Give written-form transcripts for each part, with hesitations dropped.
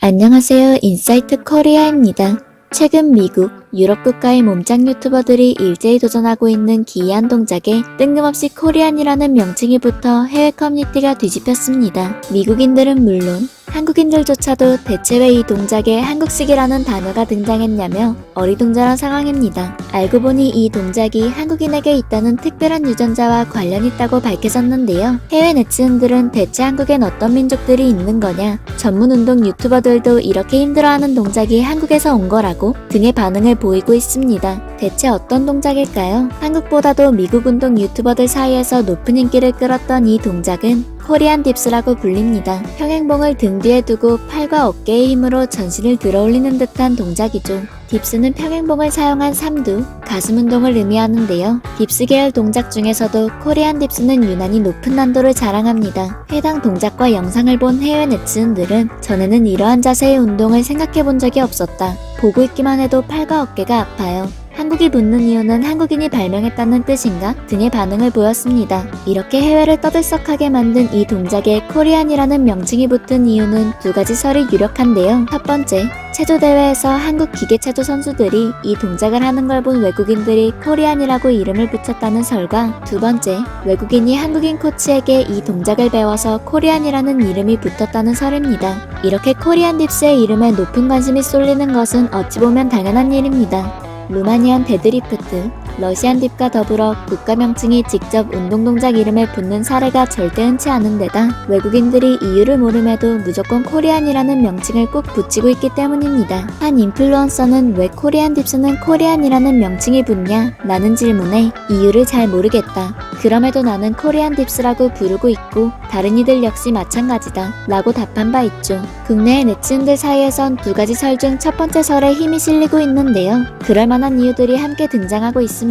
안녕하세요. 인사이트 코리아입니다. 최근 미국, 유럽 국가의 몸짱 유튜버들이 일제히 도전하고 있는 기이한 동작에 뜬금없이 코리안이라는 명칭이 붙어 해외 커뮤니티가 뒤집혔습니다. 미국인들은 물론 한국인들조차도 대체 왜 이 동작에 한국식이라는 단어가 등장했냐며 어리둥절한 상황입니다. 알고 보니 이 동작이 한국인에게 있다는 특별한 유전자와 관련이 있다고 밝혀졌는데요. 해외 네티즌들은 대체 한국엔 어떤 민족들이 있는 거냐, 전문 운동 유튜버들도 이렇게 힘들어하는 동작이 한국에서 온 거라고 등의 반응을 보이고 있습니다. 대체 어떤 동작일까요? 한국보다도 미국 운동 유튜버들 사이에서 높은 인기를 끌었던 이 동작은 코리안 딥스라고 불립니다. 평행봉을 등 뒤에 두고 팔과 어깨의 힘으로 전신을 들어올리는 듯한 동작이죠. 딥스는 평행봉을 사용한 삼두, 가슴 운동을 의미하는데요. 딥스 계열 동작 중에서도 코리안 딥스는 유난히 높은 난도를 자랑합니다. 해당 동작과 영상을 본 해외 네티즌들은 전에는 이러한 자세의 운동을 생각해 본 적이 없었다. 보고 있기만 해도 팔과 어깨가 아파요. 한국이 붙는 이유는 한국인이 발명했다는 뜻인가? 등의 반응을 보였습니다. 이렇게 해외를 떠들썩하게 만든 이 동작에 코리안이라는 명칭이 붙은 이유는 두 가지 설이 유력한데요. 첫 번째, 체조대회에서 한국 기계체조 선수들이 이 동작을 하는 걸 본 외국인들이 코리안이라고 이름을 붙였다는 설과, 두 번째, 외국인이 한국인 코치에게 이 동작을 배워서 코리안이라는 이름이 붙었다는 설입니다. 이렇게 코리안 딥스의 이름에 높은 관심이 쏠리는 것은 어찌 보면 당연한 일입니다. 루마니안 데드리프트, 러시안 딥과 더불어 국가 명칭이 직접 운동 동작 이름에 붙는 사례가 절대 흔치 않은 데다 외국인들이 이유를 모름에도 무조건 코리안이라는 명칭을 꼭 붙이고 있기 때문입니다. 한 인플루언서는 왜 코리안 딥스는 코리안이라는 명칭이 붙냐? 라는 질문에 이유를 잘 모르겠다. 그럼에도 나는 코리안 딥스라고 부르고 있고 다른 이들 역시 마찬가지다. 라고 답한 바 있죠. 국내의 네티즌들 사이에선 두 가지 설 중 첫 번째 설에 힘이 실리고 있는데요. 그럴 만한 이유들이 함께 등장하고 있습니다.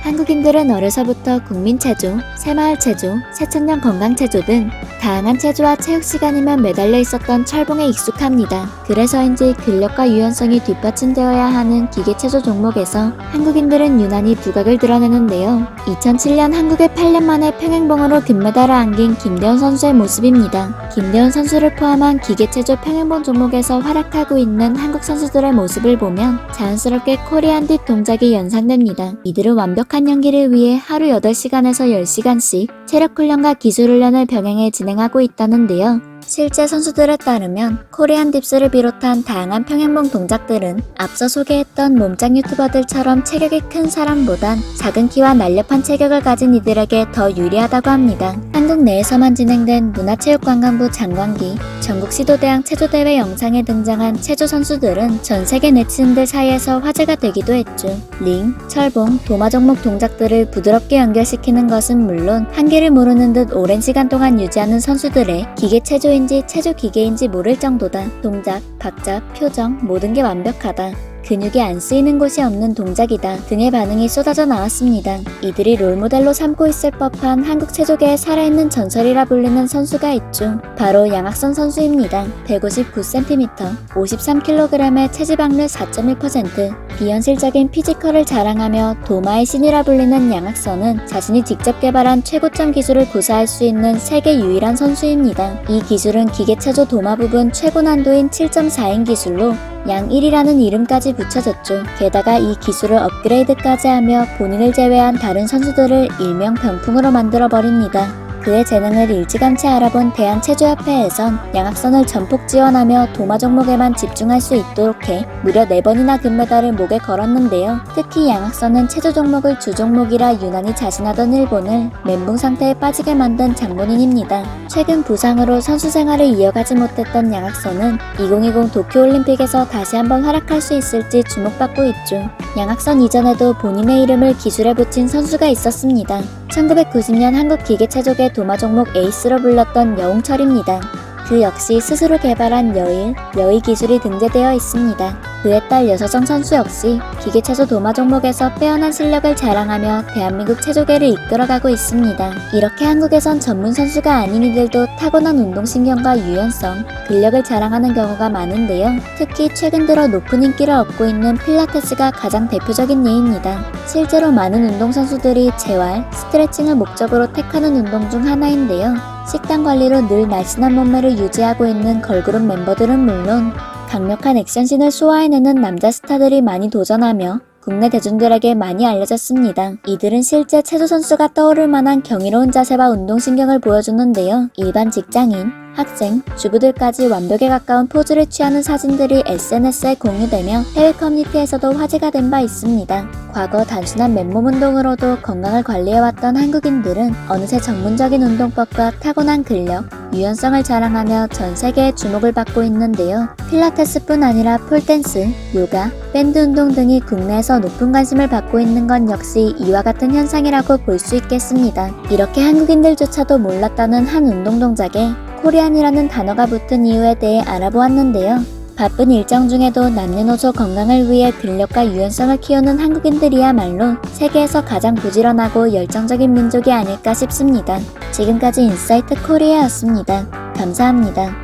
한국인들은 어려서부터 국민체조, 새마을체조, 새천년 건강체조 등 다양한 체조와 체육 시간이면 매달려 있었던 철봉에 익숙합니다. 그래서인지 근력과 유연성이 뒷받침되어야 하는 기계체조 종목에서 한국인들은 유난히 두각을 드러내는데요. 2007년 한국에 8년 만에 평행봉으로 금메달을 안긴 김대원 선수의 모습입니다. 김대원 선수를 포함한 기계체조 평행봉 종목에서 활약하고 있는 한국 선수들의 모습을 보면 자연스럽게 코리안 딥 동작이 연상됩니다. 이들은 완벽한 연기를 위해 하루 8시간에서 10시간씩 체력 훈련과 기술 훈련을 병행해 진행하고 있다는데요. 실제 선수들에 따르면 코리안 딥스를 비롯한 다양한 평행봉 동작들은 앞서 소개했던 몸짱 유튜버들처럼 체격이 큰 사람보단 작은 키와 날렵한 체격을 가진 이들에게 더 유리하다고 합니다. 한국 내에서만 진행된 문화체육관광부 장관기 전국시도대항 체조대회 영상에 등장한 체조 선수들은 전 세계 네티즌들 사이에서 화제가 되기도 했죠. 링, 철봉, 도마 종목 동작들을 부드럽게 연결시키는 것은 물론 한계를 모르는 듯 오랜 시간 동안 유지하는 선수들의 기계체조 인지 체조 기계인지 모를 정도다. 동작, 박자, 표정 모든 게 완벽하다. 근육이 안 쓰이는 곳이 없는 동작이다 등의 반응이 쏟아져 나왔습니다. 이들이 롤모델로 삼고 있을 법한 한국 체조계의 살아있는 전설이라 불리는 선수가 있죠. 바로 양학선 선수입니다. 159cm, 53kg의 체지방률 4.1%, 비현실적인 피지컬을 자랑하며 도마의 신이라 불리는 양학선은 자신이 직접 개발한 최고점 기술을 구사할 수 있는 세계 유일한 선수입니다. 이 기술은 기계체조 도마 부분 최고 난도인 7.4인 기술로 양 1이라는 이름까지 붙여졌죠. 게다가 이 기술을 업그레이드까지 하며 본인을 제외한 다른 선수들을 일명 병풍으로 만들어버립니다. 그의 재능을 일찌감치 알아본 대한체조협회에선 양학선을 전폭 지원하며 도마 종목에만 집중할 수 있도록 해 무려 4번이나 금메달을 목에 걸었는데요. 특히 양학선은 체조 종목을 주 종목이라 유난히 자신하던 일본을 멘붕 상태에 빠지게 만든 장본인입니다. 최근 부상으로 선수 생활을 이어가지 못했던 양학선은 2020 도쿄올림픽에서 다시 한번 활약할 수 있을지 주목받고 있죠. 양학선 이전에도 본인의 이름을 기술에 붙인 선수가 있었습니다. 1990년 한국 기계체조계 도마 종목 에이스로 불렸던 여웅철입니다. 그 역시 스스로 개발한 여의 기술이 등재되어 있습니다. 그에 딸 여서정 선수 역시 기계체조 도마 종목에서 빼어난 실력을 자랑하며 대한민국 체조계를 이끌어가고 있습니다. 이렇게 한국에선 전문 선수가 아닌 이들도 타고난 운동신경과 유연성, 근력을 자랑하는 경우가 많은데요. 특히 최근 들어 높은 인기를 얻고 있는 필라테스가 가장 대표적인 예입니다. 실제로 많은 운동선수들이 재활, 스트레칭을 목적으로 택하는 운동 중 하나인데요. 식단 관리로 늘 날씬한 몸매를 유지하고 있는 걸그룹 멤버들은 물론 강력한 액션씬을 소화해내는 남자 스타들이 많이 도전하며 국내 대중들에게 많이 알려졌습니다. 이들은 실제 체조 선수가 떠오를 만한 경이로운 자세와 운동신경을 보여주는데요. 일반 직장인, 학생, 주부들까지 완벽에 가까운 포즈를 취하는 사진들이 SNS에 공유되며 해외 커뮤니티에서도 화제가 된 바 있습니다. 과거 단순한 맨몸 운동으로도 건강을 관리해왔던 한국인들은 어느새 전문적인 운동법과 타고난 근력, 유연성을 자랑하며 전 세계의 주목을 받고 있는데요. 필라테스뿐 아니라 폴댄스, 요가, 밴드 운동 등이 국내에서 높은 관심을 받고 있는 건 역시 이와 같은 현상이라고 볼 수 있겠습니다. 이렇게 한국인들조차도 몰랐다는 한 운동 동작에 코리안이라는 단어가 붙은 이유에 대해 알아보았는데요. 바쁜 일정 중에도 남녀노소 건강을 위해 근력과 유연성을 키우는 한국인들이야말로 세계에서 가장 부지런하고 열정적인 민족이 아닐까 싶습니다. 지금까지 인사이트 코리아였습니다. 감사합니다.